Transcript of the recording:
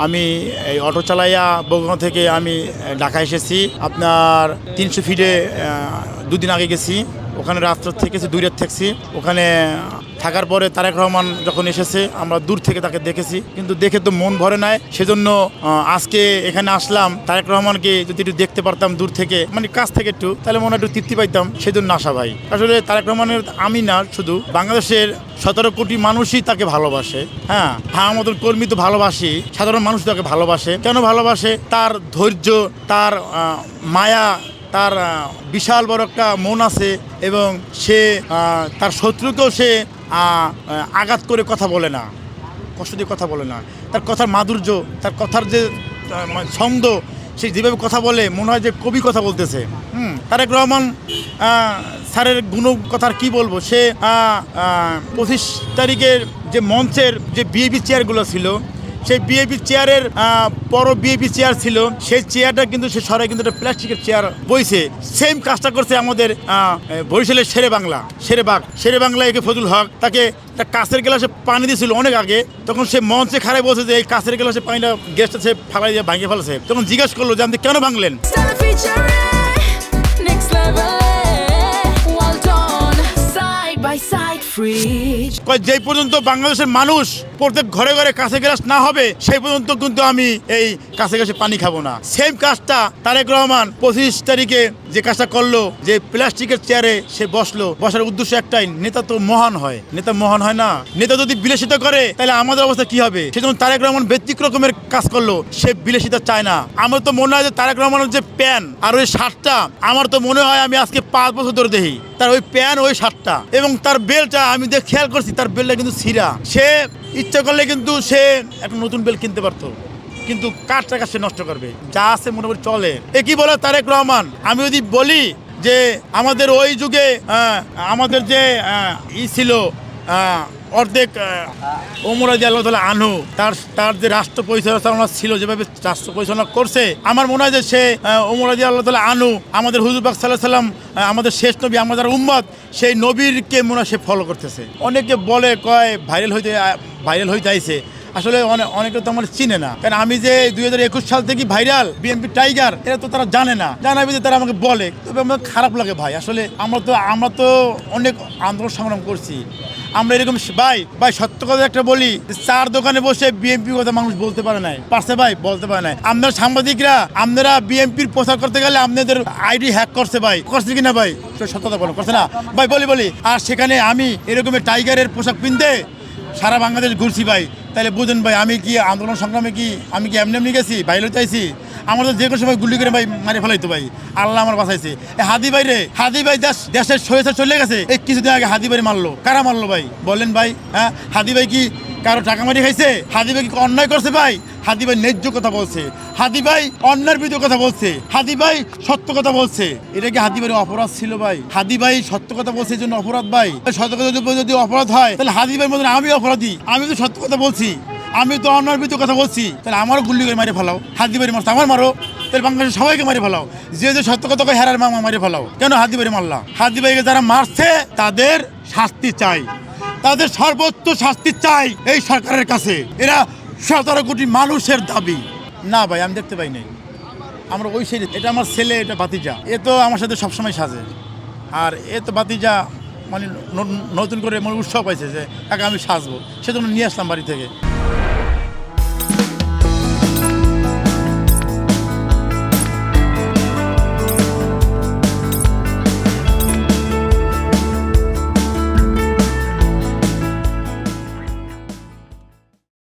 আমি এই অটো চালাইয়া বগুড়া থেকে আমি ঢাকা এসেছি। আপনার 300 ফিটে 2 দিন আগে গেছি। ওখানে রাত্র থেকেছি, 2 রাত থাকছি। ওখানে থাকার পরে তারেক রহমান যখন এসেছে আমরা দূর থেকে তাকে দেখেছি, কিন্তু দেখে তো মন ভরে নাই। সেজন্য আজকে এখানে আসলাম। তারেক রহমানকে যদি একটু দেখতে পারতাম দূর থেকে, মানে কাছ থেকে একটু, তাহলে মনে একটু তৃপ্তি পাইতাম। সেজন্য আসা ভাই। আসলে তারেক রহমানের আমি না, শুধু বাংলাদেশের 17 কোটি মানুষই তাকে ভালোবাসে। হ্যাঁ, আমাদের কর্মী তো ভালোবাসি, সাধারণ মানুষ তাকে ভালোবাসে। কেন ভালোবাসে? তার ধৈর্য, তার মায়া, তার বিশাল বড় একটা মন আছে, এবং সে তার শত্রুকেও সে আঘাত করে কথা বলে না, কষ্ট দিয়ে কথা বলে না। তার কথার মাধুর্য, তার কথার যে ছন্দ, সে যেভাবে কথা বলে মনে হয় যে কবি কথা বলতেছে। তারেক রহমান স্যারের গুণ কথার কি বলবো। সে 25 তারিখের যে মঞ্চের যে বিএপি চেয়ারগুলো ছিল, সেই বিএপি চেয়ারের বড় বিএপি চেয়ার ছিল, সেই চেয়ারটা কিন্তু সে সরাই কিন্তু একটা প্লাস্টিকের চেয়ার বইছে। সেম কাজটা করছে আমাদের বরিশালের শেরে বাংলা একে ফজলুল হক। তাকে একটা কাঁচের গ্লাসে পানি দিয়েছিল অনেক আগে, তখন সে মঞ্চে খারাপ বলছে যে এই কাঁচের গ্লাসে পানিটা গ্যাসটা সে ফালাই দিয়ে ভাঙিয়ে ফেলেছে। তখন জিজ্ঞেস করলো যে আপনি কেন ভাঙলেন? যেই পর্যন্ত বাংলাদেশের মানুষ প্রত্যেক ঘরে ঘরে কাঁচের গ্লাস না হবে, সেই পর্যন্ত কিন্তু আমি এই কাঁচের গ্লাসে পানি খাবো না। সেম কাজটা তারেক রহমান 25 তারিখে যে কাজটা করলো, যে প্লাস্টিকের চেয়ারে সে বসলো, বসার উদ্দেশ্য একটাই, নেতা তো মহান হয়। নেতা মহান হয় না, নেতা যদি বিলাসিতা করে তাহলে আমাদের অবস্থা কি হবে? সেজন্য তারেক রহমান ব্যতিক্রম রকমের কাজ করলো, সে বিলাসিতা চায় না। আমার তো মনে হয় যে তারেক রহমানের যে প্যান্ট আর ওই শার্টটা, আমার তো মনে হয় আমি আজকে 5 বছর ধরে দেখি তার ওই প্যান্ট, ওই শার্টটা, এবং তার বেলটা আমি খেয়াল করছি, তার বেলটা কিন্তু ছিঁড়া। সে ইচ্ছা করলে কিন্তু সে একটা নতুন বেল কিনতে পারতো, কিন্তু কার টাকা সে নষ্ট করবে? যা আছে মোটামুটি চলে। একই বলে তারেক রহমান। আমি যদি বলি যে আমাদের ওই যুগে আমাদের যে ছিল অর্ধেক ওমর রাদিয়াল্লাহু আনহু, তার যে রাষ্ট্র পরিচালনা ছিল, যেভাবে রাষ্ট্র পরিচালনা করছে, আমার মনে হয় যে সে ওমর রাদিয়াল্লাহু আনহু, আমাদের হুজুর পাক সাল্লাল্লাহু আলাইহি সাল্লাম, আমাদের শেষ নবী, আমাদের উম্মত, সেই নবীরকে মনে হয় সে ফলো করতেছে। অনেকে বলে কয় ভাইরাল হইতে আইছে। আসলে অনেকে তো আমার চিনে না, কারণ আমি যে 2021 সাল থেকে ভাইরাল বিএনপি টাইগার, এটা তো তারা জানে না। জানাবি যে তারা আমাকে বলে, তবে আমার খারাপ লাগে ভাই। আসলে আমরা তো অনেক আন্দোলন সংগ্রাম করছি। আমরা এরকম ভাই সত্য কথা একটা বলি, 4 দোকানে বসে বিএনপি কথা মানুষ বলতে পারে নাই, পারছে ভাই, বলতে পারে নাই। আপনারা সাংবাদিকরা, আপনারা বিএনপির প্রচার করতে গেলে আপনাদের আইডি হ্যাক করছে ভাই, করছে কিনা ভাই? সত্যতা বলো, করছে না ভাই? বলি। আর সেখানে আমি এরকমের টাইগারের পোশাক পিনতে সারা বাংলাদেশ ঘুরছি ভাই। তাহলে বুঝুন ভাই, আমি কি আন্দোলন সংগ্রামে আমি কি এমনি গেছি? ভাইরাল চাইছি? আমার তো যে কোনো সময় গুলি করে ভাই মারি ফেলাইতো ভাই। আল্লাহ আমার বাঁচাইছে। হাদি ভাই দেশের সহিংসতা চলে গেছে। এই কিছুদিন আগে হাদি ভাই মারলো। কারা মারলো ভাই বলেন ভাই? হ্যাঁ, হাদি ভাই কি কারো টাকা মারি খাইছে? হাদি ভাই কি অন্যায় করছে ভাই? হাদি ভাই ন্যায্য কথা বলছে। হাদি ভাই অন্যায়ের বিরুদ্ধে কথা বলছে। হাদি ভাই সত্য কথা বলছে। এটা কি হাদি ভাইয়ের অপরাধ ছিল ভাই? হাদি ভাই সত্য কথা বলছে, এই জন্য অপরাধ ভাই? সত্য কথা যদি অপরাধ হয়, তাহলে হাদি ভাইয়ের মতন আমি অপরাধী। আমি তো সত্য কথা বলছি, আমি তো অন্যায়ের বিরুদ্ধে কথা বলছি, তাহলে আমারও গুল্লি করে মারি ফেলাও। হাদি ভাই মারছে, আমার মারো। তাহলে বাংলাদেশের সবাইকে মারি ফেলাও। যে সত্য কথা হেরার মামা মারি ফেলাও। কেন হাদি ভাই মারলা? হাদি ভাইকে যারা মারছে তাদের শাস্তি চাই, তাদের সর্বোচ্চ শাস্তি চাই এই সরকারের কাছে। এরা 17 কোটি মানুষের দাবি। না ভাই, আমি দেখতে পাই নাই। আমরা ওই সাইডে, এটা আমার ছেলে, এটা ভাতিজা, এ তো আমার সাথে সবসময় সাজে। আর এ তো ভাতিজা মানে নতুন করে মনে উৎসাহ পাইছে যে কাকা আমি সাজবো, সেজন্য নিয়ে আসলাম বাড়ি থেকে।